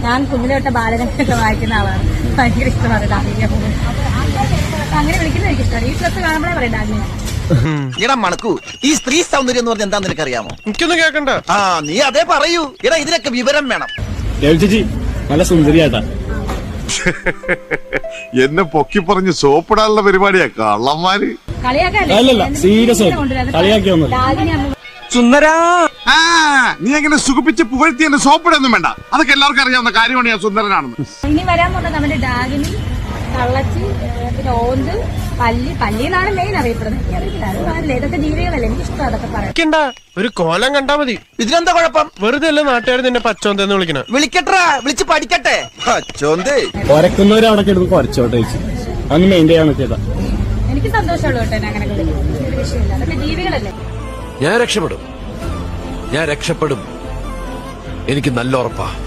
ഞാൻ കുഞ്ഞിലെ തൊട്ട് ബാലരമയൊക്കെ വായിക്കുന്ന ആളാണ്. ഭയങ്കര ഇഷ്ടമാണ് ഡാഗിനി. അങ്ങനെ വിളിക്കുന്ന എനിക്ക് ഇഷ്ടമാണ്. ഈ ഡ്രസ് കാണുമ്പോഴേ പറയും ഡാഗിനി. ഇടാ മണക്കൂ, ഈ സ്ത്രീ സൗന്ദര്യം എന്ന് പറഞ്ഞാൽ എന്താ നിനക്ക് അറിയാമോ? എനിക്കൊന്നും കേക്കണ്ട. ആ നീ അതേ പറയൂ. ഇടാ ഇതിനൊക്കെ വിവരം വേണം. ചേച്ചി നല്ല സുന്ദരിയാട്ടാ. എന്നെ പൊക്കി പറഞ്ഞ് സോപ്പിടാനുള്ള പരിപാടിയാ കള്ളന്മാര്. അല്ലല്ല, സീരിയസ് കളിയാക്കിയൊന്നുമില്ല. സുന്ദരാ, നീ എങ്ങനെ സുഖിപ്പിച്ച് പുകഴ്ത്തി എന്നെ സോപ്പിടൊന്നും വേണ്ട. അതൊക്കെ എല്ലാവർക്കും അറിയാവുന്ന കാര്യമാണ് ഞാൻ സുന്ദരനാണെന്ന്. ഇനി വരാൻ പോകുന്നത് നമ്മുടെ ഡാഗിനി, കള്ളച്ചി, പിന്നെ ഓന്ത്, പല്ലി എന്നാണ് മെയിൻ അറിയപ്പെടുന്നത്. ഇതൊക്കെ ജീവികളല്ലേ, എനിക്ക് ഇഷ്ടം അതൊക്കെ പറയാം. ഒരു കോലം കണ്ടാ മതി. ഇതിനെന്താ കുഴപ്പം? വെറുതെ അല്ല നാട്ടുകാർ നിന്നെ പച്ചോന്തെന്ന് വിളിക്കണ. വിളിക്കട്ടാ, വിളിച്ച് പഠിക്കട്ടെ. ചോന്തേ കുരക്കുന്നവര് അവിടെ കിടന്ന് കുറച്ചോട്ടെ ചേച്ചി, അതൊന്ന് മെയിൻറ്റെയിൻ ചെയ്യാൻ പറ്റിയതാ. എനിക്ക് സന്തോഷമുള്ളൂ കേട്ടോ അങ്ങനെ വിഷയമില്ല. അതൊക്കെ ജീവികളല്ലേ. ഞാൻ രക്ഷപ്പെടും, എനിക്ക് നല്ല ഉറപ്പാ.